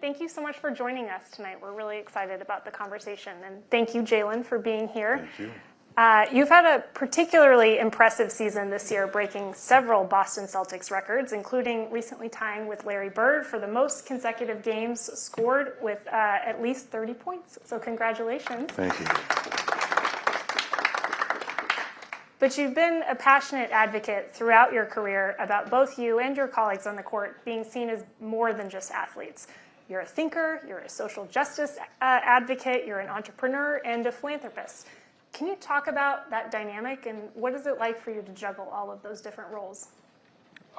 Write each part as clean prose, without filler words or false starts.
thank you so much for joining us tonight. We're really excited about the conversation. And thank you, Jaylen, for being here. Thank you. You've had a particularly impressive season this year, breaking several Boston Celtics records, including recently tying with Larry Bird for the most consecutive games scored with at least 30 points. So congratulations. Thank you. But you've been a passionate advocate throughout your career about both you and your colleagues on the court being seen as more than just athletes. You're a thinker, you're a social justice advocate, you're an entrepreneur, and a philanthropist. Can you talk about that dynamic, and what is it like for you to juggle all of those different roles?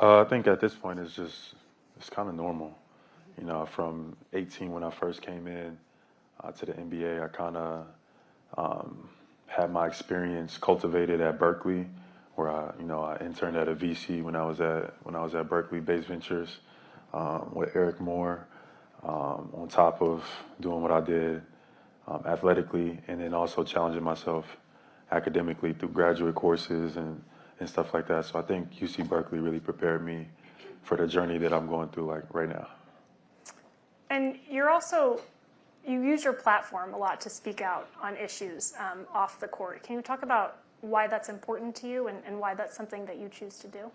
I think at this point it's kind of normal. You know, from 18 when I first came in to the NBA, I kind of had my experience cultivated at Berkeley, where I interned at a VC when I was at Berkeley Base Ventures with Eric Moore, on top of doing what I did athletically, and then also challenging myself academically through graduate courses and stuff like that. So I think UC Berkeley really prepared me for the journey that I'm going through like right now. And you use your platform a lot to speak out on issues off the court. Can you talk about why that's important to you and why that's something that you choose to do?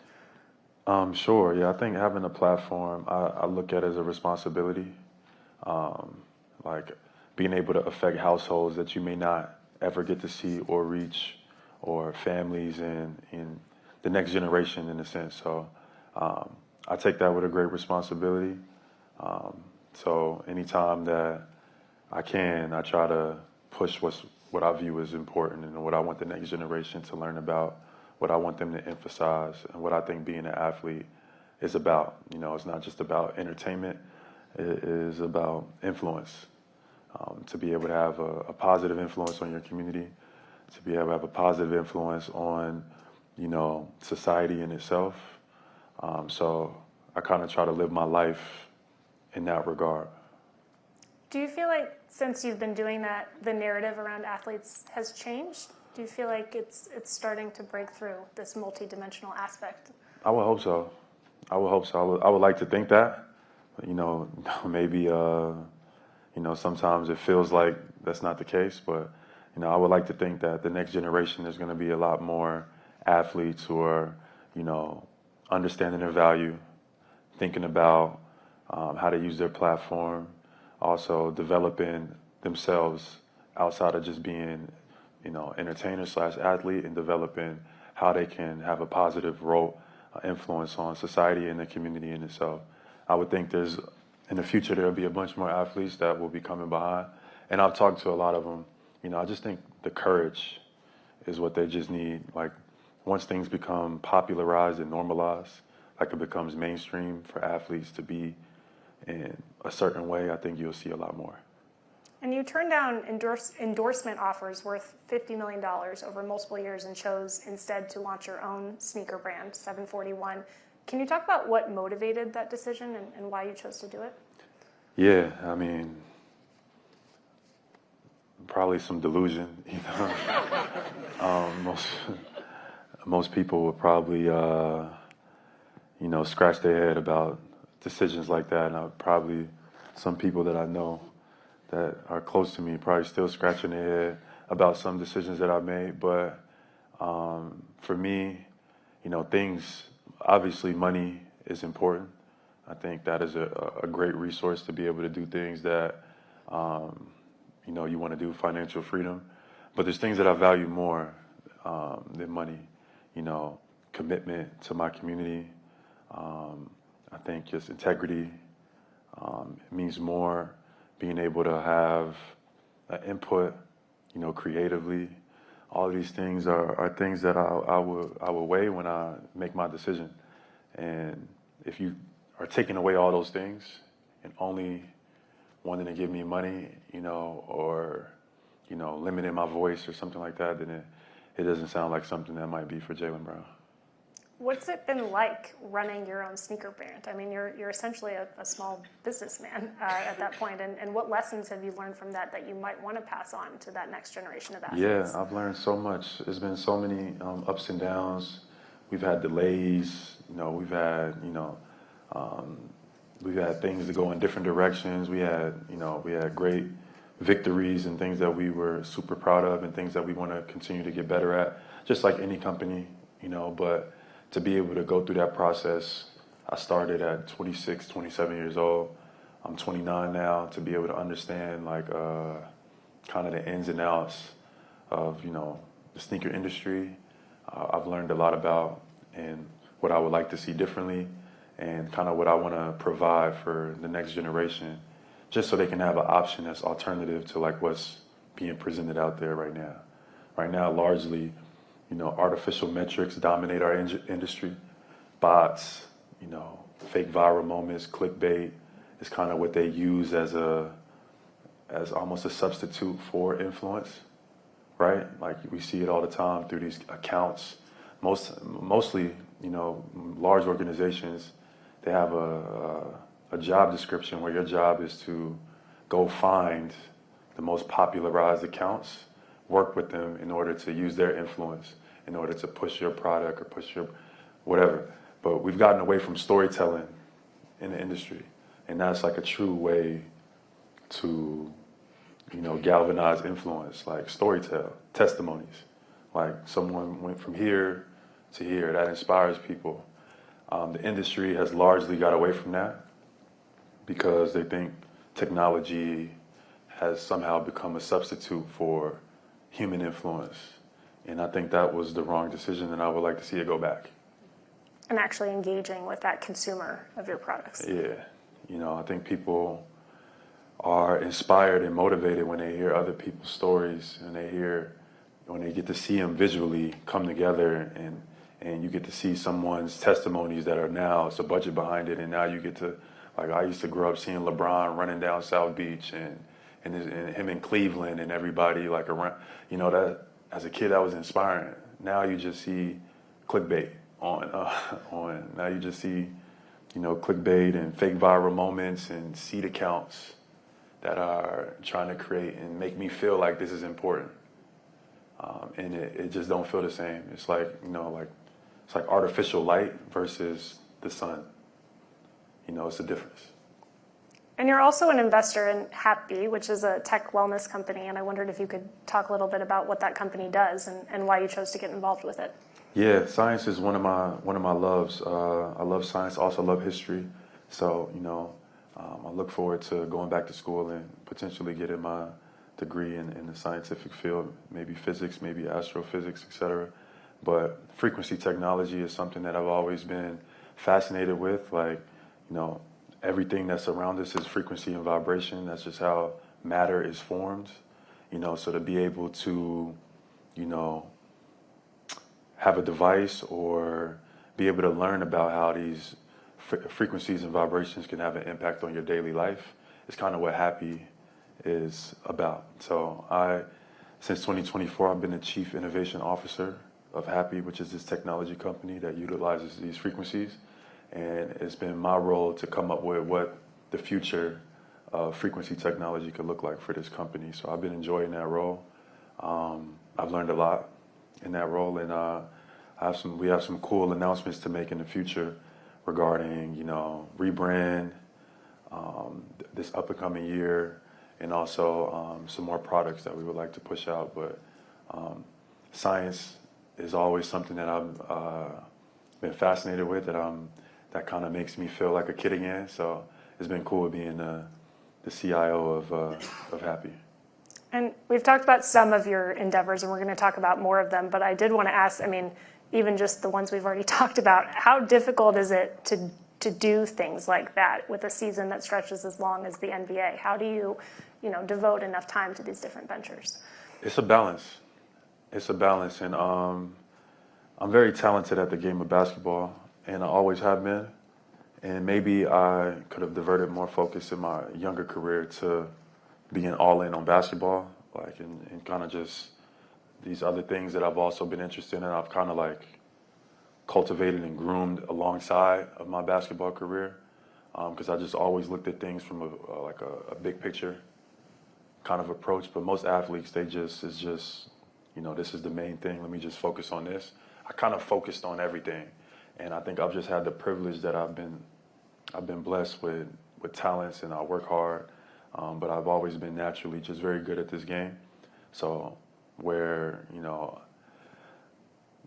Sure. Yeah, I think having a platform, I look at as a responsibility. Like being able to affect households that you may not ever get to see or reach, or families and in the next generation in a sense. So I take that with a great responsibility. So anytime that I try to push what I view as important and what I want the next generation to learn about, what I want them to emphasize, and what I think being an athlete is about. You know, it's not just about entertainment, it is about influence. To be able to have a positive influence on your community, to be able to have a positive influence on, society in itself. So I kind of try to live my life in that regard. Do you feel like since you've been doing that, the narrative around athletes has changed? Do you feel like it's starting to break through this multidimensional aspect? I would hope so. I would like to think that. Maybe sometimes it feels like that's not the case, but I would like to think that the next generation there's going to be a lot more athletes who are, understanding their value, thinking about how to use their platform, also developing themselves outside of just being, entertainer/athlete, and developing how they can have a positive role, influence on society and the community in itself. I would think in the future, there'll be a bunch more athletes that will be coming behind. And I've talked to a lot of them. I just think the courage is what they just need. Like, once things become popularized and normalized, like it becomes mainstream for athletes to be in a certain way, I think you'll see a lot more. And you turned down endorsement offers worth $50 million over multiple years and chose instead to launch your own sneaker brand, 741. Can you talk about what motivated that decision and why you chose to do it? Yeah, probably some delusion. Most people would probably, scratch their head about decisions like that. And some people that I know that are close to me probably still scratching their head about some decisions that I made. But for me, obviously money is important. I think that is a great resource to be able to do things that, you want to do, financial freedom. But there's things that I value more than money. Commitment to my community. I think just integrity. It means more being able to have an input, creatively. All these things are things that I will weigh when I make my decision. And if you are taking away all those things and only wanting to give me money, or limiting my voice or something like that, then it doesn't sound like something that might be for Jaylen Brown. What's it been like running your own sneaker brand? I mean, you're essentially a small businessman at that point, and what lessons have you learned from that you might want to pass on to that next generation of athletes? Yeah, I've learned so much. There's been so many ups and downs. We've had delays. We've had we've had things to go in different directions. We had great victories and things that we were super proud of and things that we want to continue to get better at, just like any company, but to be able to go through that process, I started at 26, 27 years old. I'm 29 now, to be able to understand kind of the ins and outs of, the sneaker industry. I've learned a lot about and what I would like to see differently and kind of what I want to provide for the next generation, just so they can have an option that's alternative to like what's being presented out there right now. Right now, largely, artificial metrics dominate our industry. Bots, fake viral moments, clickbait is kind of what they use as almost a substitute for influence, right? Like we see it all the time through these accounts. Mostly, large organizations, they have a job description where your job is to go find the most popularized accounts, work with them in order to use their influence, in order to push your product or push your whatever. But we've gotten away from storytelling in the industry. And that's like a true way to, galvanize influence, like storytell, testimonies. Like someone went from here to here, that inspires people. The industry has largely got away from that because they think technology has somehow become a substitute for human influence. And I think that was the wrong decision, and I would like to see it go back. And actually engaging with that consumer of your products. Yeah. I think people are inspired and motivated when they hear other people's stories and when they get to see them visually come together and you get to see someone's testimonies that are now, it's a budget behind it, and now you get to, like I used to grow up seeing LeBron running down South Beach and him in Cleveland and everybody like around, that as a kid that was inspiring. Now you just see clickbait now you just see clickbait and fake viral moments and seed accounts that are trying to create and make me feel like this is important. And it just don't feel the same. It's like, it's like artificial light versus the sun. It's a difference. And you're also an investor in Happy, which is a tech wellness company. And I wondered if you could talk a little bit about what that company does and why you chose to get involved with it. Yeah, science is one of my loves. I love science. I also love history. So I look forward to going back to school and potentially getting my degree in the scientific field, maybe physics, maybe astrophysics, etc. But frequency technology is something that I've always been fascinated with. Like, everything that's around us is frequency and vibration. That's just how matter is formed. So to be able to, have a device or be able to learn about how these frequencies and vibrations can have an impact on your daily life is kind of what Happy is about. So since 2024, I've been the Chief Innovation Officer of Happy, which is this technology company that utilizes these frequencies. And it's been my role to come up with what the future of frequency technology could look like for this company. So I've been enjoying that role. I've learned a lot in that role, and we have some cool announcements to make in the future regarding, rebrand this up and coming year, and also some more products that we would like to push out. But science is always something that I've been fascinated with, that kind of makes me feel like a kid again. So it's been cool being the CIO of Happy. And we've talked about some of your endeavors, and we're going to talk about more of them. But I did want to ask, even just the ones we've already talked about, how difficult is it to do things like that with a season that stretches as long as the NBA? How do you, devote enough time to these different ventures? It's a balance. And I'm very talented at the game of basketball, and I always have been. And maybe I could have diverted more focus in my younger career to being all in on basketball, and kind of just these other things that I've also been interested in. I've kind of cultivated and groomed alongside of my basketball career, because I just always looked at things from a big picture kind of approach. But most athletes, this is the main thing. Let me just focus on this. I kind of focused on everything, and I think I've just had the privilege that I've been blessed with with talents and I work hard. But I've always been naturally just very good at this game. So where,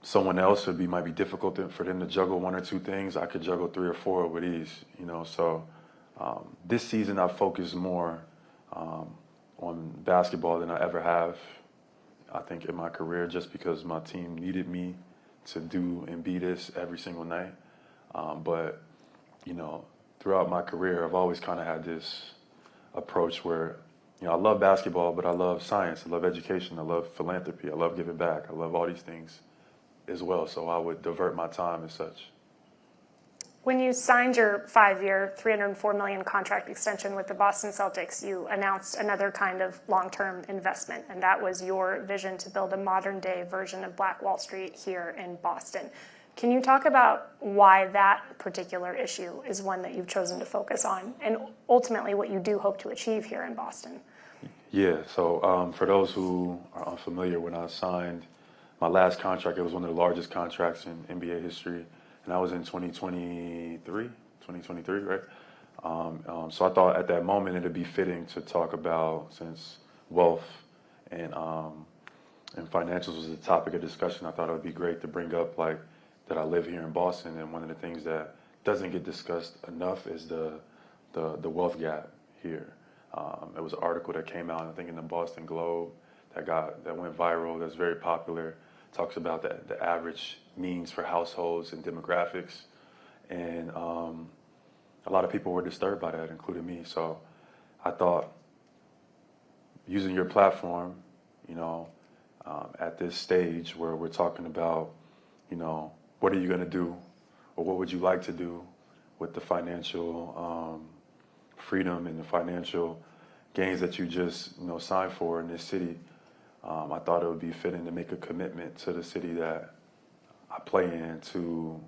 someone else might be difficult for them to juggle one or two things, I could juggle three or four with ease, So this season I focused more on basketball than I ever have, I think, in my career, just because my team needed me to do and be this every single night. But, throughout my career, I've always kind of had this approach where, I love basketball, but I love science, I love education, I love philanthropy, I love giving back, I love all these things as well. So I would divert my time as such. When you signed your 5-year, $304 million contract extension with the Boston Celtics, you announced another kind of long-term investment, and that was your vision to build a modern-day version of Black Wall Street here in Boston. Can you talk about why that particular issue is one that you've chosen to focus on, and ultimately what you do hope to achieve here in Boston? Yeah, so for those who are unfamiliar, when I signed my last contract, it was one of the largest contracts in NBA history. And that was in 2023, right? So I thought at that moment it'd be fitting to talk about, since wealth and financials was a topic of discussion, I thought it would be great to bring up that I live here in Boston, and one of the things that doesn't get discussed enough is the wealth gap here. It was an article that came out, I think, in the Boston Globe that went viral. That's very popular. Talks about the average means for households and demographics, and a lot of people were disturbed by that, including me. So I thought, using your platform, at this stage where we're talking about, what are you going to do, or what would you like to do with the financial freedom and the financial gains that you just signed for in this city. I thought it would be fitting to make a commitment to the city that I play in to,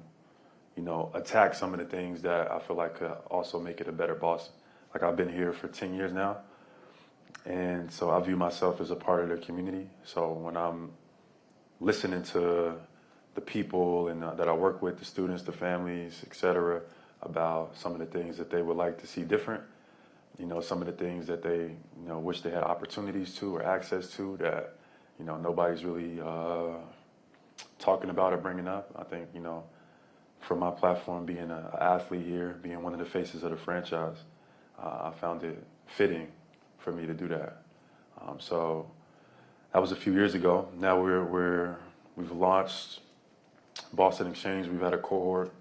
attack some of the things that I feel like could also make it a better Boston. Like, I've been here for 10 years now, and so I view myself as a part of the community. So when I'm listening to the people and that I work with, the students, the families, et cetera, about some of the things that they would like to see different, some of the things that they, wish they had opportunities to or access to that, nobody's really talking about or bringing up. I think, from my platform, being an athlete here, being one of the faces of the franchise, I found it fitting for me to do that. So that was a few years ago. Now we've launched Boston Exchange. We've had a cohort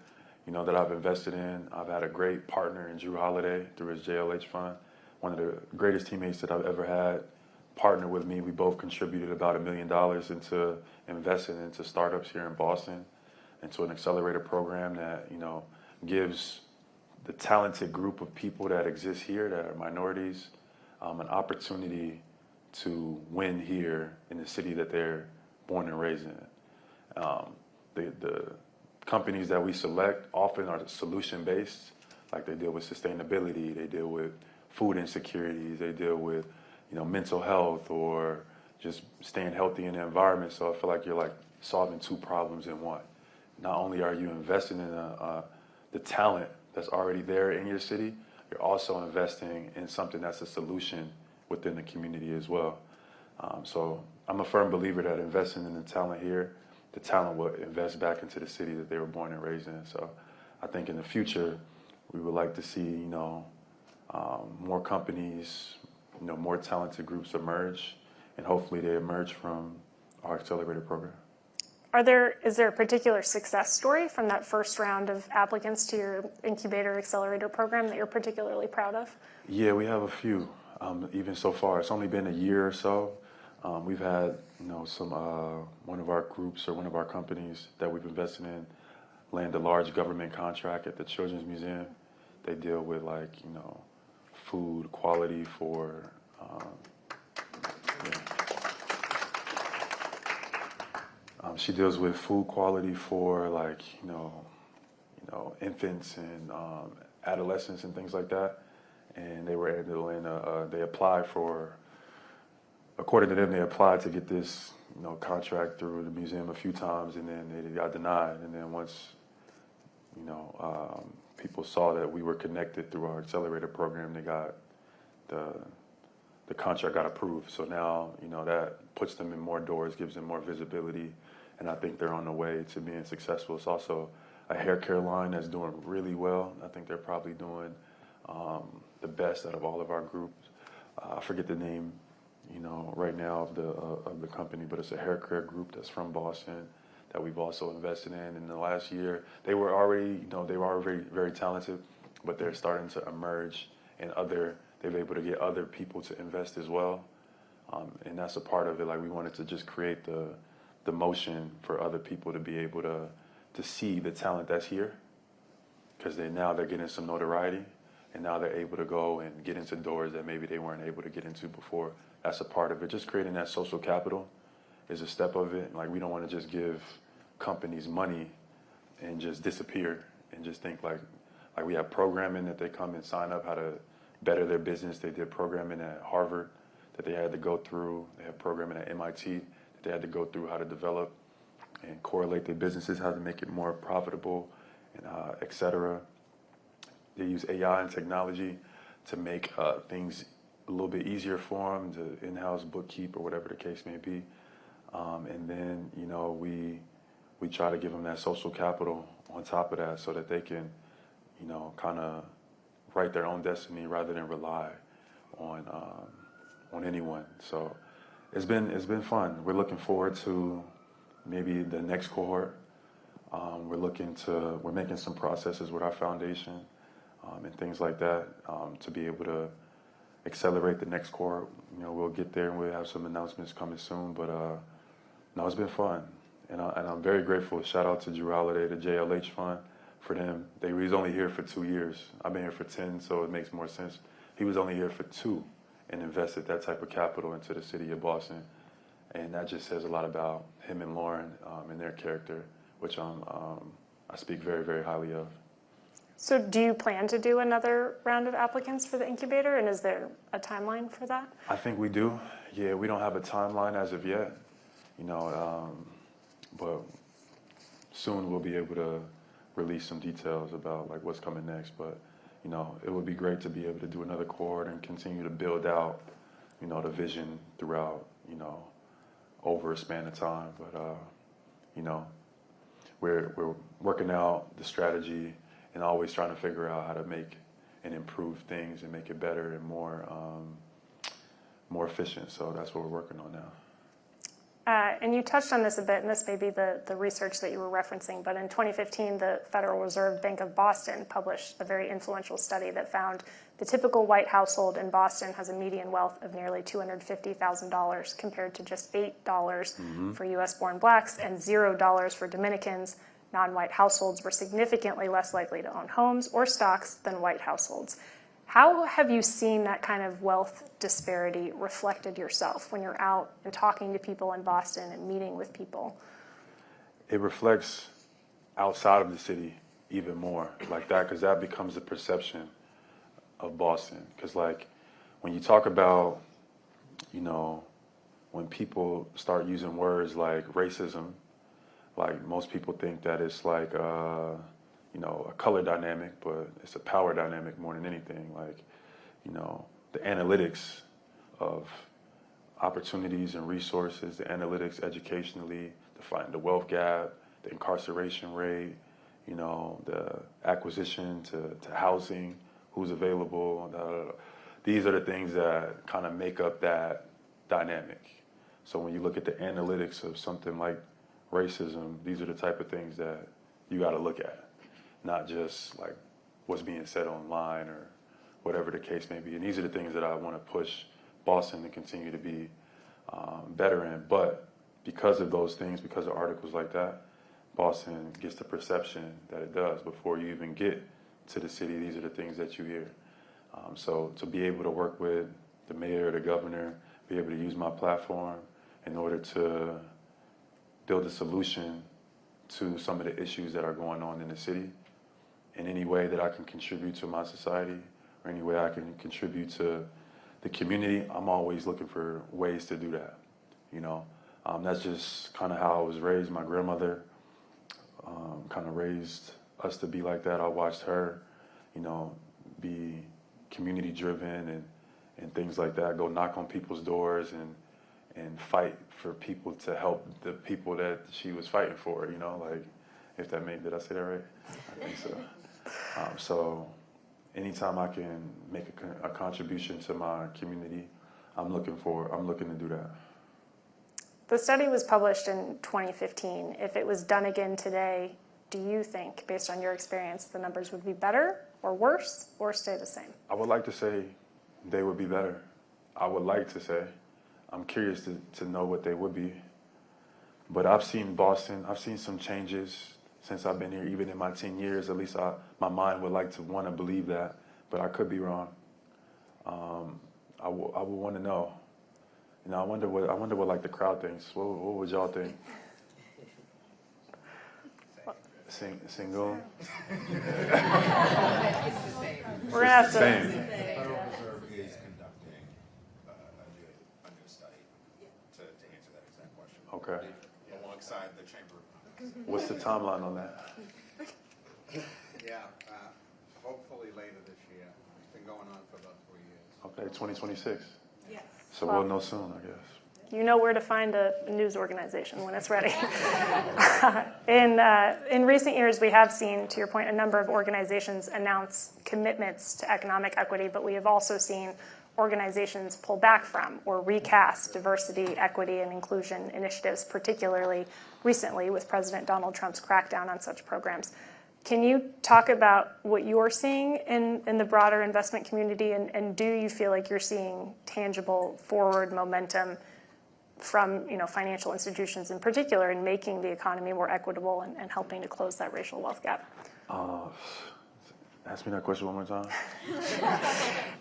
that I've invested in. I've had a great partner in Drew Holiday through his JLH fund, one of the greatest teammates that I've ever had partner with me. We both contributed about $1 million into investing into startups here in Boston, into an accelerator program that, gives the talented group of people that exist here that are minorities an opportunity to win here in the city that they're born and raised in. The companies that we select often are solution-based, like they deal with sustainability, they deal with food insecurities, they deal with, mental health, or just staying healthy in the environment. So I feel like you're solving two problems in one. Not only are you investing in the talent that's already there in your city, you're also investing in something that's a solution within the community as well. So I'm a firm believer that investing in the talent here, the talent will invest back into the city that they were born and raised in. So I think in the future, we would like to see, more companies, more talented groups emerge, and hopefully they emerge from our accelerator program. Is there a particular success story from that first round of applicants to your incubator accelerator program that you're particularly proud of? Yeah, we have a few. Even so far, it's only been a year or so. We've had, one of our groups or one of our companies that we've invested in land a large government contract at the Children's Museum. They deal with food quality for, she deals with food quality for infants and adolescents and things like that. And they were able, they applied for, according to them, they applied to get this, contract through the museum a few times, and then they got denied. And then once, people saw that we were connected through our accelerator program, they got the contract got approved. So now, that puts them in more doors, gives them more visibility, and I think they're on the way to being successful. It's also a hair care line that's doing really well. I think they're probably doing the best out of all of our groups. I forget the name, right now of the company, but it's a hair care group that's from Boston that we've also invested in. In the last year, they were already, they were already very, very talented, but they're starting to emerge, and they've been able to get other people to invest as well. And that's a part of it. Like, we wanted to just create the motion for other people to be able to see the talent that's here, because now they're getting some notoriety, and now they're able to go and get into doors that maybe they weren't able to get into before. That's a part of it. Just creating that social capital is a step of it. Like, we don't want to just give companies money and just disappear and just think like we have programming that they come and sign up how to better their business. They did programming at Harvard that they had to go through. They have programming at MIT that they had to go through how to develop and correlate their businesses, how to make it more profitable, and et cetera. They use AI and technology to make things a little bit easier for them, to in-house bookkeep or whatever the case may be. And then, we try to give them that social capital on top of that so that they can, kind of write their own destiny rather than rely on anyone. So it's been fun. We're looking forward to maybe the next cohort. We're making some processes with our foundation and things like that to be able to accelerate the next cohort. We'll get there, and we'll have some announcements coming soon. But no, it's been fun, and I'm very grateful. Shout out to Drew Holiday, the JLH Fund, for them. He was only here for 2 years. I've been here for 10, so it makes more sense. He was only here for 2 and invested that type of capital into the city of Boston, and that just says a lot about him and Lauren and their character, which I speak very, very highly of. So do you plan to do another round of applicants for the incubator, and is there a timeline for that? I think we do. Yeah, we don't have a timeline as of yet, but soon we'll be able to release some details about like what's coming next. But it would be great to be able to do another cohort and continue to build out, the vision throughout, over a span of time. But we're working out the strategy and always trying to figure out how to make and improve things and make it better and more efficient. So that's what we're working on now. And you touched on this a bit, and this may be the research that you were referencing, but in 2015, the Federal Reserve Bank of Boston published a very influential study that found the typical white household in Boston has a median wealth of nearly $250,000 compared to just $8 for U.S.-born blacks and $0 for Dominicans. Non-white households were significantly less likely to own homes or stocks than white households. How have you seen that kind of wealth disparity reflected yourself when you're out and talking to people in Boston and meeting with people? It reflects outside of the city even more like that, because that becomes the perception of Boston. Because like when you talk about, when people start using words like racism, like most people think that it's like, a color dynamic, but it's a power dynamic more than anything. Like, the analytics of opportunities and resources, the analytics educationally, the wealth gap, the incarceration rate, the acquisition to housing, who's available. These are the things that kind of make up that dynamic. So when you look at the analytics of something like racism, these are the type of things that you got to look at. Not just like what's being said online or whatever the case may be. And these are the things that I want to push Boston to continue to be better in. But because of those things, because of articles like that, Boston gets the perception that it does. Before you even get to the city, these are the things that you hear. So to be able to work with the mayor, the governor, be able to use my platform in order to build a solution to some of the issues that are going on in the city, in any way that I can contribute to my society or any way I can contribute to the community, I'm always looking for ways to do that. That's just kind of how I was raised. My grandmother kind of raised us to be like that. I watched her be community driven and things like that. Go knock on people's doors and fight for people to help the people that she was fighting for. Like, if that made, did I say that right? I think so. So anytime I can make a contribution to my community, I'm looking to do that. The study was published in 2015. If it was done again today, do you think, based on your experience, the numbers would be better or worse or stay the same? I would like to say they would be better. I would like to say. I'm curious to know what they would be. But I've seen Boston, I've seen some changes since I've been here, even in my 10 years. At least my mind would like to want to believe that, but I could be wrong. I would want to know. I wonder what like the crowd thinks. What would y'all think? Single? We're gonna have to. Same. Federal Reserve is conducting a new study to answer that exact question. Okay. Alongside the Chamber. What's the timeline on that? Yeah, hopefully later this year. It's been going on for about 3 years. Okay, 2026. Yes. So we'll know soon, I guess. You know where to find a news organization when it's ready. In recent years, we have seen, to your point, a number of organizations announce commitments to economic equity, but we have also seen organizations pull back from or recast diversity, equity, and inclusion initiatives, particularly recently with President Donald Trump's crackdown on such programs. Can you talk about what you're seeing in the broader investment community, and do you feel like you're seeing tangible forward momentum from financial institutions in particular in making the economy more equitable and helping to close that racial wealth gap? Ask me that question one more time.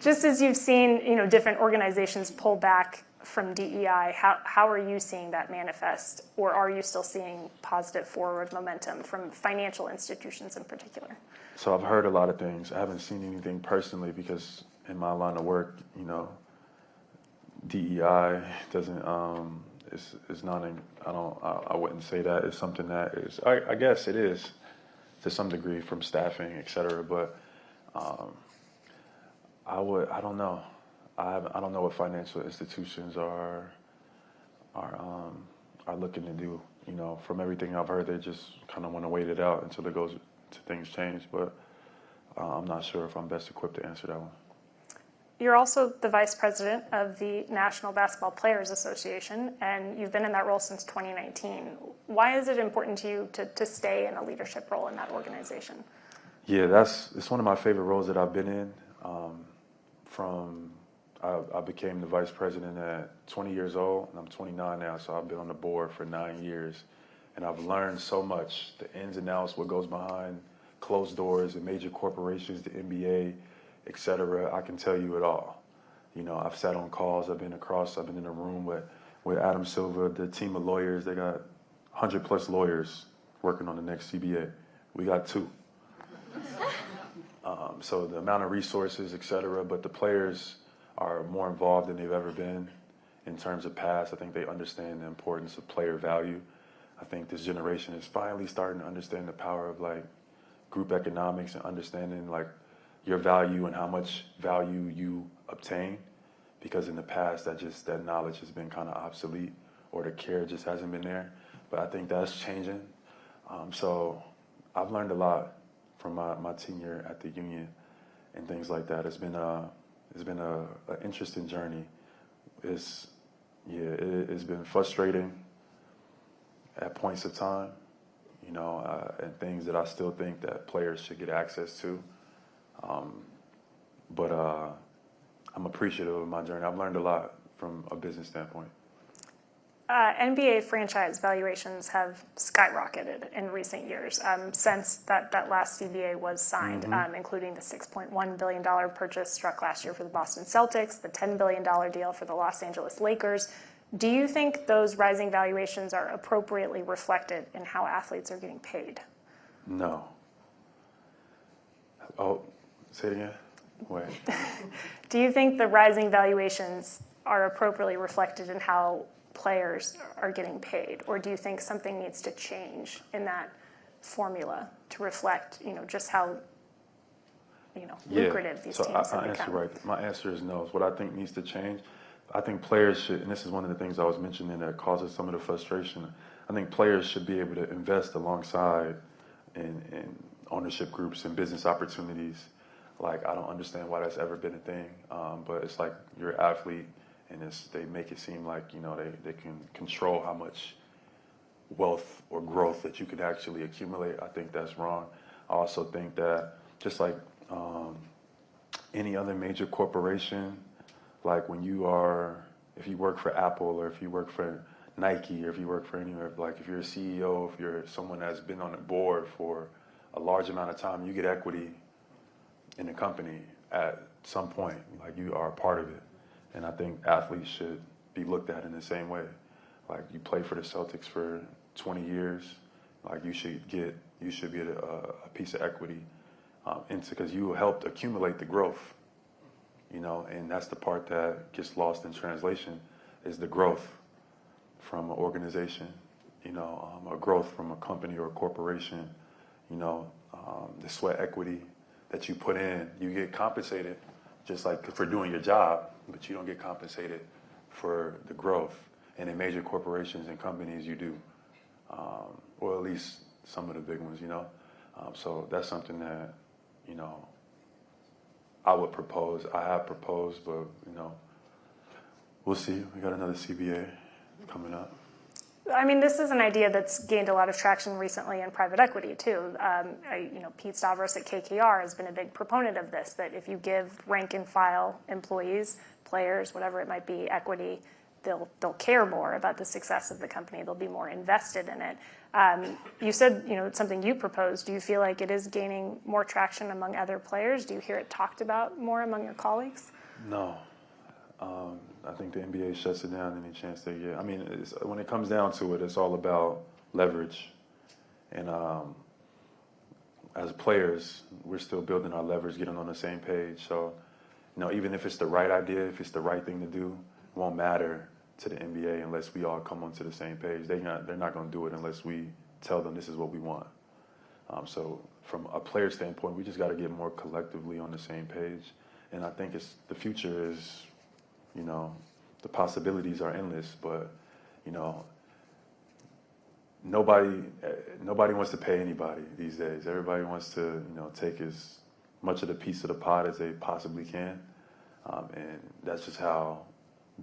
Just as you've seen different organizations pull back from DEI, how are you seeing that manifest, or are you still seeing positive forward momentum from financial institutions in particular? So I've heard a lot of things. I haven't seen anything personally because in my line of work, DEI doesn't is not. I wouldn't say that it's something that is. I guess it is to some degree from staffing, et cetera. But I don't know. I don't know what financial institutions are looking to do. From everything I've heard, they just kind of want to wait it out until it goes to things change. But I'm not sure if I'm best equipped to answer that one. You're also the vice president of the National Basketball Players Association, and you've been in that role since 2019. Why is it important to you to stay in a leadership role in that organization? Yeah, it's one of my favorite roles that I've been in. I became the vice president at 20 years old, and I'm 29 now, so I've been on the board for 9 years. And I've learned so much, the ins and outs, what goes behind closed doors in major corporations, the NBA, et cetera. I can tell you it all. I've sat on calls, I've been in a room with Adam Silver, the team of lawyers. They got 100 plus lawyers working on the next CBA. We got 2. So the amount of resources, et cetera, but the players are more involved than they've ever been in terms of past. I think they understand the importance of player value. I think this generation is finally starting to understand the power of group economics and understanding your value and how much value you obtain, because in the past that knowledge has been kind of obsolete, or the care just hasn't been there. But I think that's changing. So I've learned a lot from my tenure at the union and things like that. It's been an interesting journey. It's been frustrating at points of time, and things that I still think that players should get access to. But I'm appreciative of my journey. I've learned a lot from a business standpoint. NBA franchise valuations have skyrocketed in recent years since that last CBA was signed, including the $6.1 billion purchase struck last year for the Boston Celtics, the $10 billion deal for the Los Angeles Lakers. Do you think those rising valuations are appropriately reflected in how athletes are getting paid? No. Oh, say it again? Wait. Do you think the rising valuations are appropriately reflected in how players are getting paid, or do you think something needs to change in that formula to reflect, just how lucrative these so teams have I answer become. right. My answer is no. What I think needs to change, I think players should, and this is one of the things I was mentioning that causes some of the frustration. I think players should be able to invest alongside in ownership groups and business opportunities. Like, I don't understand why that's ever been a thing, but it's like you're an athlete, and they make it seem like, they can control how much wealth or growth that you could actually accumulate. I think that's wrong. I also think that just like any other major corporation, like if you work for Apple, or if you work for Nike, or if you work for anywhere, like if you're a CEO, if you're someone that's been on the board for a large amount of time, you get equity in the company at some point, like you are a part of it. And I think athletes should be looked at in the same way. Like, you play for the Celtics for 20 years, like you should get a piece of equity because you helped accumulate the growth, and that's the part that gets lost in translation, is the growth from an organization, a growth from a company or a corporation, the sweat equity that you put in. You get compensated just like for doing your job, but you don't get compensated for the growth. And in major corporations and companies, you do, or at least some of the big ones, So that's something that, I would propose. I have proposed, but, we'll see. We got another CBA coming up. I mean, this is an idea that's gained a lot of traction recently in private equity, too. Pete Stavros at KKR has been a big proponent of this, that if you give rank and file employees, players, whatever it might be, equity, they'll care more about the success of the company. They'll be more invested in it. You said, it's something you proposed. Do you feel like it is gaining more traction among other players? Do you hear it talked about more among your colleagues? No. I think the NBA shuts it down any chance they get. I mean, when it comes down to it, it's all about leverage. And as players, we're still building our leverage, getting on the same page. So, even if it's the right idea, if it's the right thing to do, it won't matter to the NBA unless we all come onto the same page. They're not going to do it unless we tell them this is what we want. So from a player standpoint, we just got to get more collectively on the same page. And I think the future is, the possibilities are endless, but, nobody wants to pay anybody these days. Everybody wants to, take as much of the piece of the pot as they possibly can. And that's just how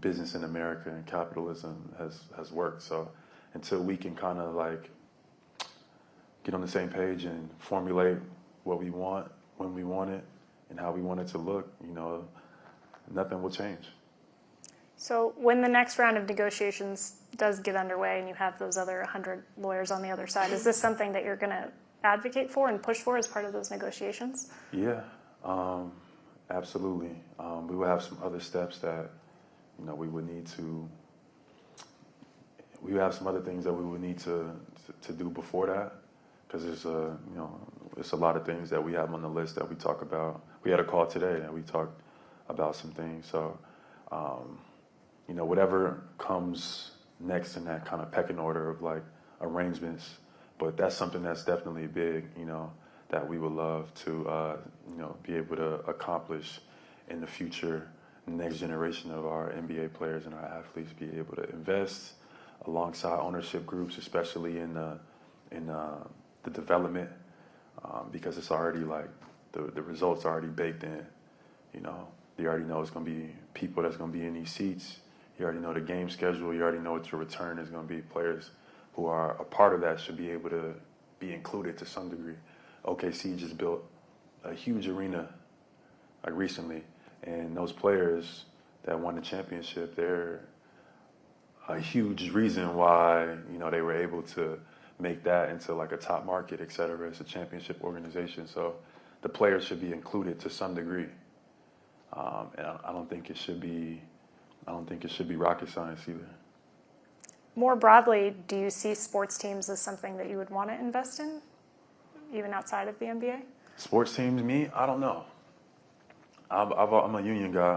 business in America and capitalism has worked. So until we can kind of like get on the same page and formulate what we want, when we want it, and how we want it to look, nothing will change. So when the next round of negotiations does get underway and you have those other 100 lawyers on the other side, is this something that you're going to advocate for and push for as part of those negotiations? Yeah, absolutely. We will have some other steps that, we would need to. We have some other things that we would need to do before that, because there's it's a lot of things that we have on the list that we talk about. We had a call today and we talked about some things. So, whatever comes next in that kind of pecking order of like arrangements, but that's something that's definitely big, that we would love to, be able to accomplish in the future. Next generation of our NBA players and our athletes be able to invest alongside ownership groups, especially in the development, because it's already like the results are already baked in. You already know it's going to be people that's going to be in these seats. You already know the game schedule. You already know what your return is going to be. Players who are a part of that should be able to be included to some degree. OKC just built a huge arena like recently, and those players that won the championship, they're a huge reason why they were able to make that into like a top market, et cetera. It's a championship organization, so the players should be included to some degree. And I don't think it should be rocket science either. More broadly, do you see sports teams as something that you would want to invest in, even outside of the NBA? Sports teams, me, I don't know. I'm a union guy.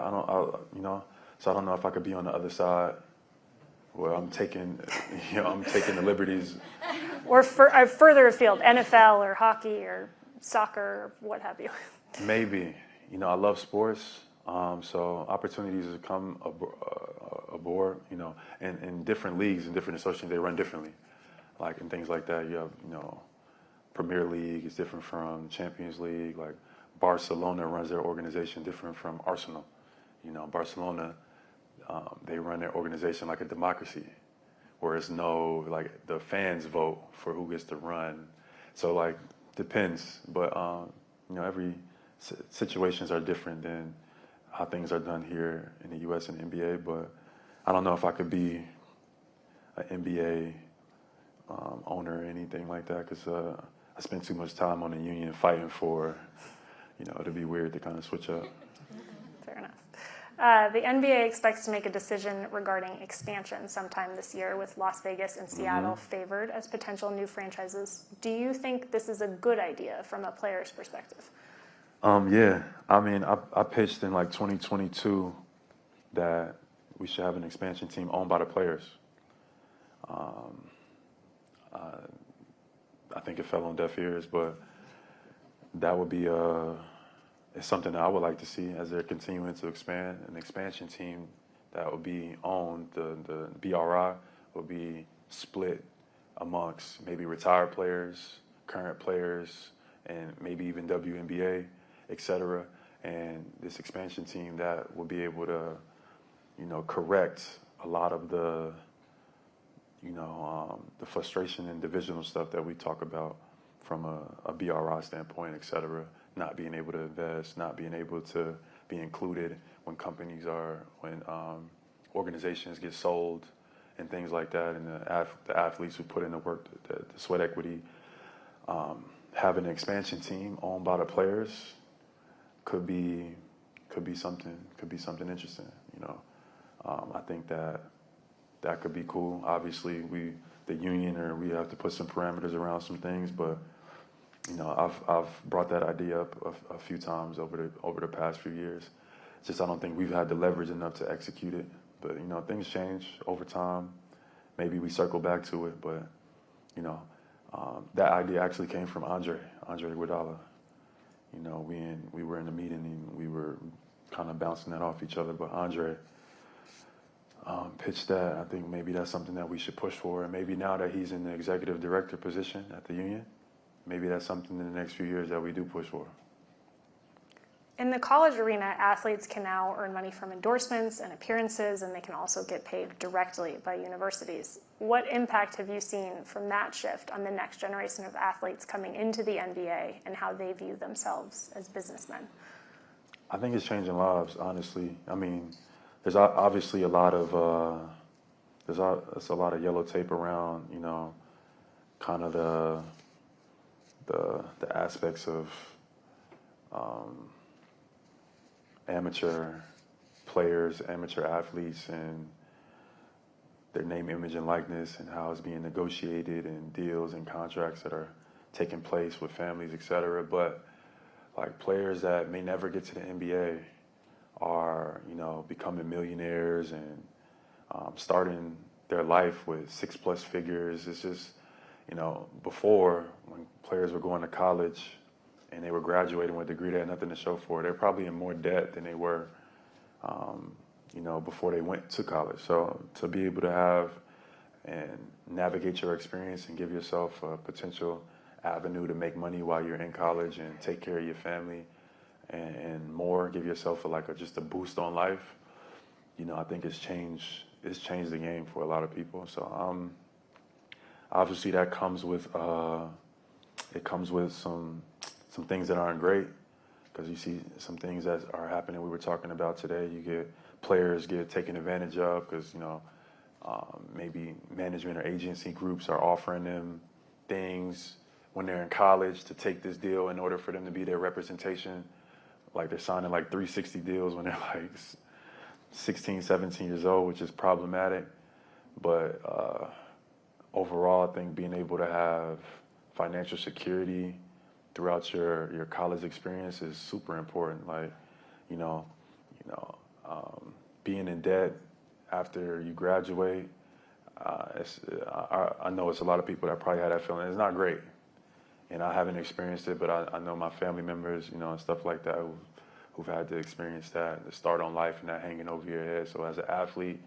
So I don't know if I could be on the other side where I'm taking the liberties. Or further afield, NFL or hockey or soccer or what have you. Maybe. You know, I love sports, so opportunities to come aboard, you know, in different leagues and different associations, they run differently. Like, and things like that, you have, you know, Premier League is different from Champions League. Like, Barcelona runs their organization different from Arsenal. You know, Barcelona, they run their organization like a democracy, where it's no, like, the fans vote for who gets to run. So, like, depends. But, you know, every situations are different than how things are done here in the U.S. and NBA. But I don't know if I could be an NBA owner or anything like that, because I spend too much time on the union fighting for, you know, it'd be weird to kind of switch up. Fair enough. The NBA expects to make a decision regarding expansion sometime this year, with Las Vegas and Seattle favored as potential new franchises. Do you think this is a good idea from a player's perspective? Yeah. I mean, I pitched in like 2022 that we should have an expansion team owned by the players. I think it fell on deaf ears, but that would be it's something that I would like to see as they're continuing to expand. An expansion team that would be owned, the BRI would be split amongst maybe retired players, current players, and maybe even WNBA, et cetera. And this expansion team that will be able to, you know, correct a lot of the, you know, the frustration and divisional stuff that we talk about from a BRI standpoint, et cetera. Not being able to invest, not being able to be included when when organizations get sold and things like that, and the athletes who put in the work, the sweat equity. Having an expansion team owned by the players could be something interesting. You know, I think that could be cool. Obviously, we have to put some parameters around some things, but you know, I've brought that idea up a few times over the past few years. It's just I don't think we've had the leverage enough to execute it. But you know, things change over time. Maybe we circle back to it, but you know. That idea actually came from Andre Iguodala. You know, we were in a meeting and we were kind of bouncing that off each other. But Andre pitched that. I think maybe that's something that we should push for. And maybe now that he's in the executive director position at the union, maybe that's something in the next few years that we do push for. In the college arena, athletes can now earn money from endorsements and appearances, and they can also get paid directly by universities. What impact have you seen from that shift on the next generation of athletes coming into the NBA and how they view themselves as businessmen? I think it's changing lives, honestly. I mean, there's obviously a lot of there's a lot of yellow tape around, you know, kind of the aspects of amateur players, amateur athletes, and their name, image, and likeness, and how it's being negotiated, and deals and contracts that are taking place with families, et cetera. But like players that may never get to the NBA are, you know, becoming millionaires and starting their life with 6+ figures. It's just, you know, before when players were going to college and they were graduating with a degree they had nothing to show for, they're probably in more debt than they were, you know, before they went to college. So to be able to have and navigate your experience and give yourself a potential avenue to make money while you're in college and take care of your family and more, give yourself just a boost on life, you know, I think it's changed the game for a lot of people. So obviously that comes with some things that aren't great, because you see some things that are happening. We were talking about today. You get players get taken advantage of because, you know, maybe management or agency groups are offering them things when they're in college to take this deal in order for them to be their representation. Like they're signing like 360 deals when they're like 16, 17 years old, which is problematic. But overall, I think being able to have financial security throughout your college experience is super important. Like, you know, being in debt after you graduate, I know it's a lot of people that probably had that feeling. It's not great. and I haven't experienced it, but I know my family members, you know, and stuff like that who've had to experience that, the start on life and that hanging over your head. So as an athlete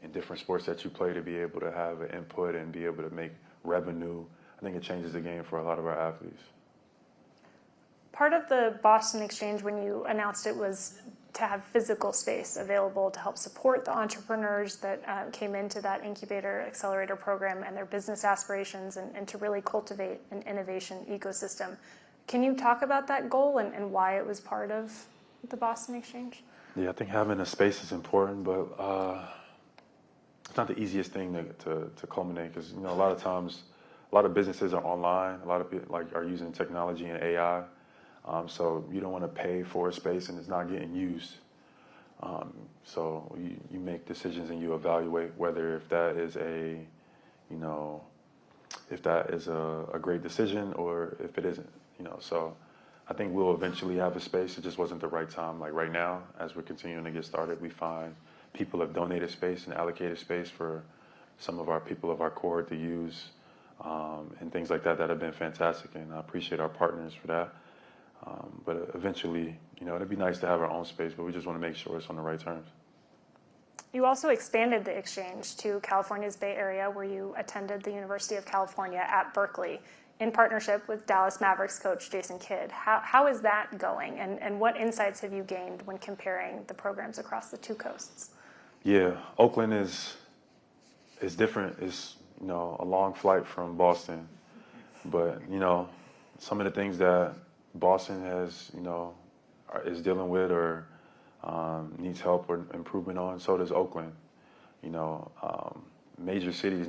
in different sports that you play, to be able to have an input and be able to make revenue, I think it changes the game for a lot of our athletes. Part of the Boston Exchange, when you announced it, was to have physical space available to help support the entrepreneurs that came into that incubator accelerator program and their business aspirations, and to really cultivate an innovation ecosystem. Can you talk about that goal and why it was part of the Boston Exchange? Yeah, I think having a space is important, but it's not the easiest thing to culminate, because, you know, a lot of times, a lot of businesses are online. A lot of people are using technology and AI. So you don't want to pay for a space and it's not getting used. So you make decisions and you evaluate whether if that is a great decision or if it isn't. You know, so I think we'll eventually have a space. It just wasn't the right time. Like right now, as we're continuing to get started, we find people have donated space and allocated space for some of our people of our cohort to use, and things like that have been fantastic. And I appreciate our partners for that. But eventually, you know, it'd be nice to have our own space, but we just want to make sure it's on the right terms. You also expanded the exchange to California's Bay Area, where you attended the University of California at Berkeley in partnership with Dallas Mavericks coach Jason Kidd. How is that going, and what insights have you gained when comparing the programs across the two coasts? Yeah, Oakland is different. It's, you know, a long flight from Boston, but, you know, some of the things that Boston has, you know, is dealing with or needs help or improvement on, so does Oakland. You know, major cities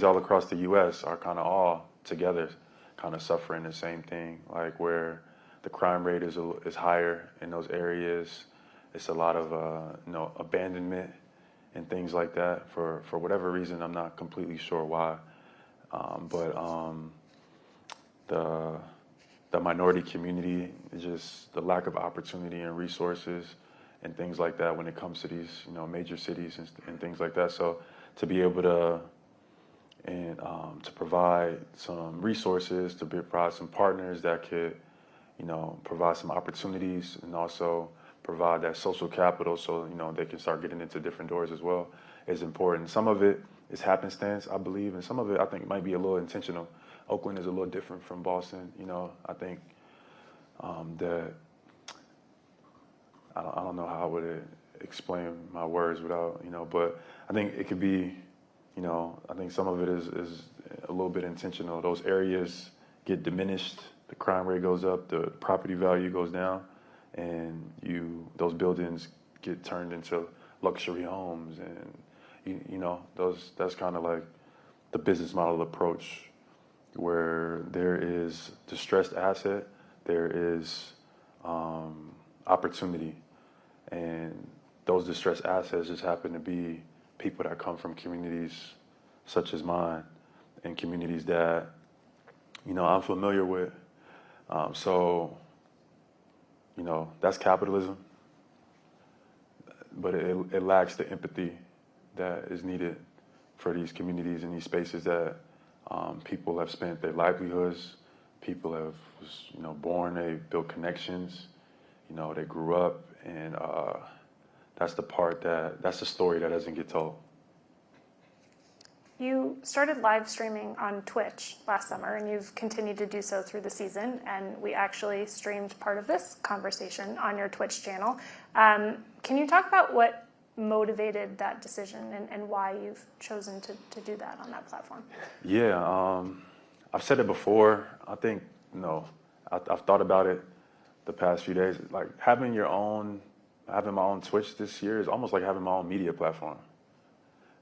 all across the U.S. are kind of all together, kind of suffering the same thing. Like where the crime rate is higher in those areas, it's a lot of you know, abandonment and things like that. For whatever reason, I'm not completely sure why, but the minority community, just the lack of opportunity and resources and things like that when it comes to these, you know, major cities and things like that. So to be able to to provide some resources, to provide some partners that could, you know, provide some opportunities and also provide that social capital so, you know, they can start getting into different doors as well is important. Some of it is happenstance, I believe, and some of it I think might be a little intentional. Oakland is a little different from Boston. You know, I think that I don't know how I would explain my words without, you know, but I think it could be, you know, I think some of it is a little bit intentional. Those areas get diminished, the crime rate goes up, the property value goes down, and those buildings get turned into luxury homes, and you know, that's kind of like the business model approach, where there is distressed asset, there is opportunity, and those distressed assets just happen to be people that come from communities such as mine and communities that, you know, I'm familiar with. So, you know, that's capitalism, but it lacks the empathy that is needed for these communities and these spaces that people have spent their livelihoods, people have, you know, born, they built connections, you know, they grew up, and that's the story that doesn't get told. You started live streaming on Twitch last summer, and you've continued to do so through the season, and we actually streamed part of this conversation on your Twitch channel. Can you talk about what motivated that decision and why you've chosen to do that on that platform? Yeah, I've said it before. I think, you know, I've thought about it the past few days. Like having my own Twitch this year is almost like having my own media platform.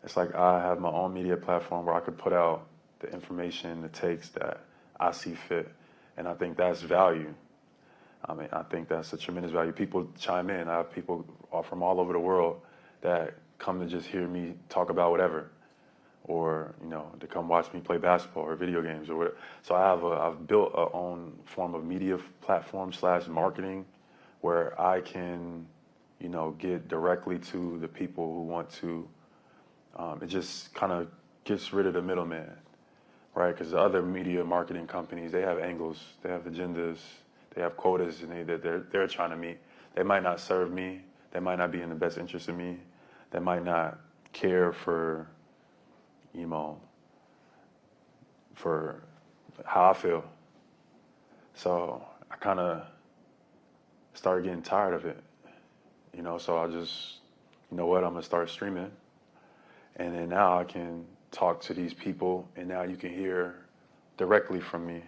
It's like I have my own media platform where I could put out the information, the takes that I see fit, and I think that's value. I mean, I think that's a tremendous value. People chime in. I have people from all over the world that come to just hear me talk about whatever, or, you know, to come watch me play basketball or video games or whatever. So I've built a own form of media platform / marketing where I can, you know, get directly to the people who want to. It just kind of gets rid of the middleman. right? Because the other media marketing companies, they have angles, they have agendas, they have quotas, and they're trying to meet. They might not serve me. They might not be in the best interest of me. They might not care for, you know, for how I feel. So I kind of started getting tired of it, you know, so I just, you know what, I'm going to start streaming. And then now I can talk to these people, and now you can hear directly from me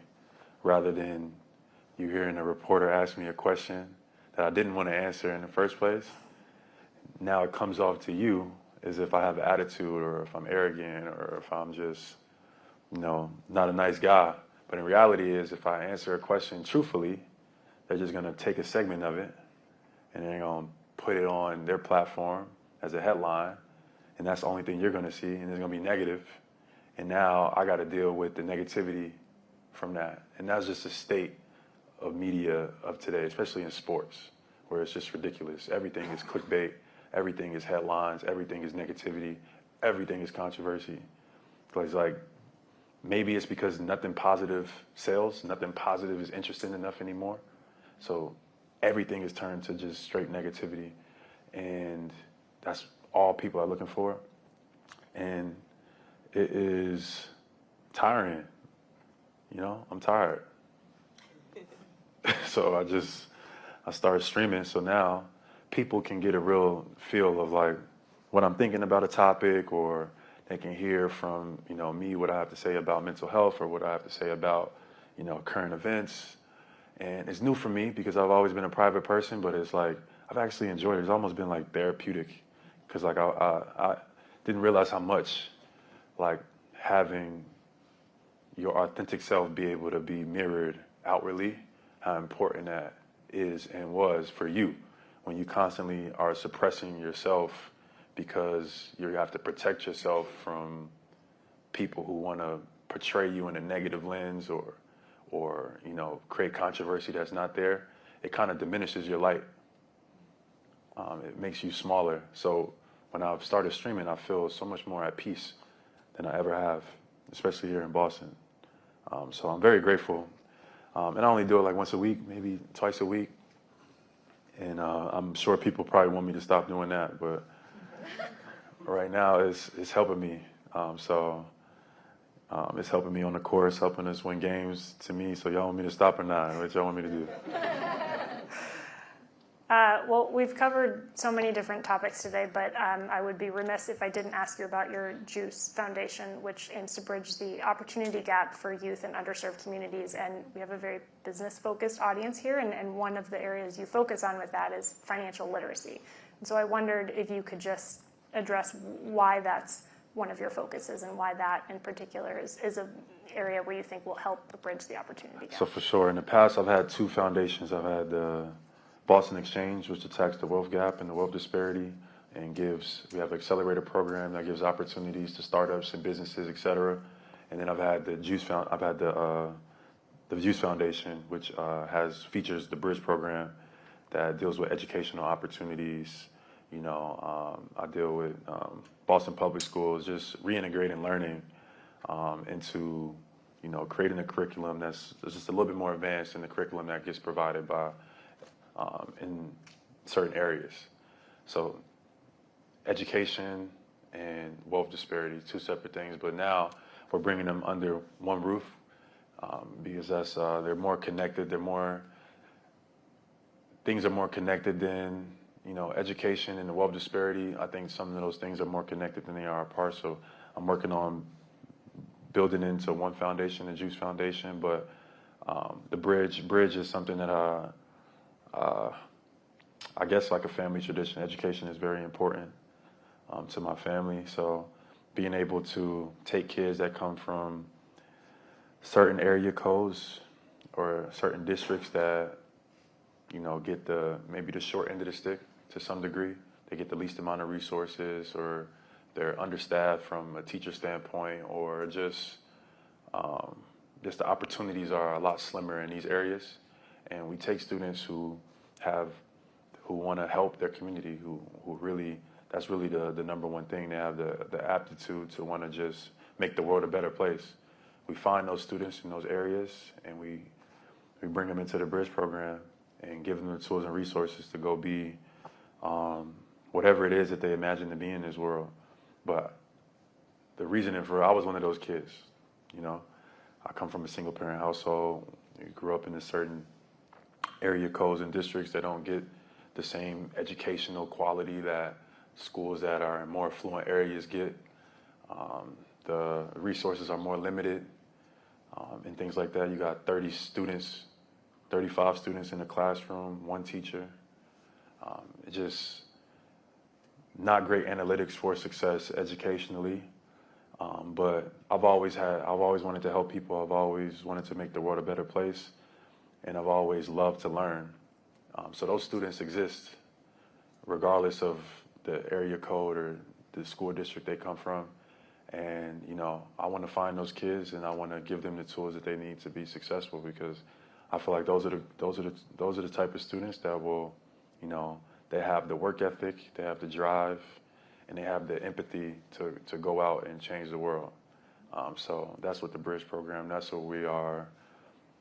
rather than you hearing a reporter ask me a question that I didn't want to answer in the first place. Now it comes off to you as if I have an attitude or if I'm arrogant or if I'm just, you know, not a nice guy. But in reality is if I answer a question truthfully, they're just going to take a segment of it and they're going to put it on their platform as a headline. And that's the only thing you're going to see, and it's going to be negative. And now I got to deal with the negativity from that. And that's just the state of media of today, especially in sports, where it's just ridiculous. Everything is clickbait. Everything is headlines. Everything is negativity. Everything is controversy. It's like, maybe it's because nothing positive sells. Nothing positive is interesting enough anymore. So everything is turned to just straight negativity. And that's all people are looking for. And it is tiring. You know, I'm tired. So I started streaming. So now people can get a real feel of like what I'm thinking about a topic, or they can hear from, you know, me what I have to say about mental health or what I have to say about, you know, current events. And it's new for me because I've always been a private person, but it's like I've actually enjoyed it. It's almost been like therapeutic because like I didn't realize how much like having your authentic self be able to be mirrored outwardly, how important that is and was for you when you constantly are suppressing yourself because you have to protect yourself from people who want to portray you in a negative lens or you know, create controversy that's not there. It kind of diminishes your light. It makes you smaller. So when I've started streaming, I feel so much more at peace than I ever have, especially here in Boston. So I'm very grateful. And I only do it like once a week, maybe twice a week. And I'm sure people probably want me to stop doing that, but right now it's helping me. It's helping me on the course, helping us win games to me. So y'all want me to stop or not? What y'all want me to do? Well, we've covered so many different topics today, but I would be remiss if I didn't ask you about your JUICE Foundation, which aims to bridge the opportunity gap for youth in underserved communities. And we have a very business-focused audience here, and one of the areas you focus on with that is financial literacy. And so I wondered if you could just address why that's one of your focuses and why that in particular is an area where you think will help bridge the opportunity gap. So for sure, in the past, I've had two foundations. I've had the Boston Exchange, which attacks the wealth gap and the wealth disparity, and we have an accelerator program that gives opportunities to startups and businesses, et cetera. And then I've had the JUICE Foundation, which features the Bridge program that deals with educational opportunities. You know, I deal with Boston Public Schools, just reintegrating learning into, you know, creating a curriculum that's just a little bit more advanced than the curriculum that gets provided by in certain areas. So education and wealth disparity, two separate things, but now we're bringing them under one roof because they're more connected. Things are more connected than, you know, education and the wealth disparity. I think some of those things are more connected than they are apart. So I'm working on building into one foundation, the JUICE Foundation, but the bridge is something that I guess like a family tradition. Education is very important to my family. So being able to take kids that come from certain area codes or certain districts that, you know, get maybe the short end of the stick to some degree. They get the least amount of resources, or they're understaffed from a teacher standpoint, or just the opportunities are a lot slimmer in these areas. And we take students who want to help their community, who really, that's really the number one thing. They have the aptitude to want to just make the world a better place. we find those students in those areas, and we bring them into the Bridge program and give them the tools and resources to go be whatever it is that they imagine to be in this world. But the reasoning for I was one of those kids, you know. I come from a single parent household. We grew up in a certain area codes and districts that don't get the same educational quality that schools that are in more affluent areas get. The resources are more limited and things like that. You got 30 students, 35 students in the classroom, one teacher. It's just not great analytics for success educationally. But I've always wanted to help people. I've always wanted to make the world a better place, and I've always loved to learn. So those students exist regardless of the area code or the school district they come from. And, you know, I want to find those kids, and I want to give them the tools that they need to be successful, because I feel like those are the type of students that will, you know, they have the work ethic, they have the drive, and they have the empathy to go out and change the world. So that's what the Bridge program, that's what we're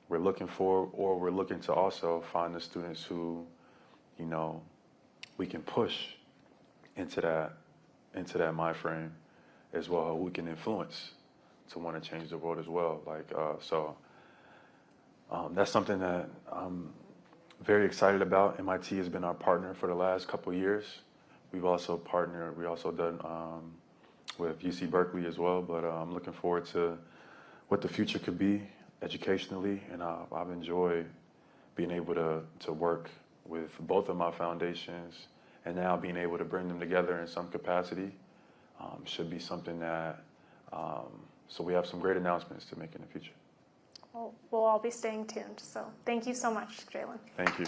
looking for, or we're looking to also find the students who, you know, we can push into that mind frame as well, who we can influence to want to change the world as well. That's something that I'm very excited about. MIT has been our partner for the last couple of years. We've also done with UC Berkeley as well, but I'm looking forward to what the future could be educationally, and I've enjoyed being able to work with both of my foundations, and now being able to bring them together in some capacity should be something that, so we have some great announcements to make in the future. Well, we'll all be staying tuned. So thank you so much, Jaylen. Thank you.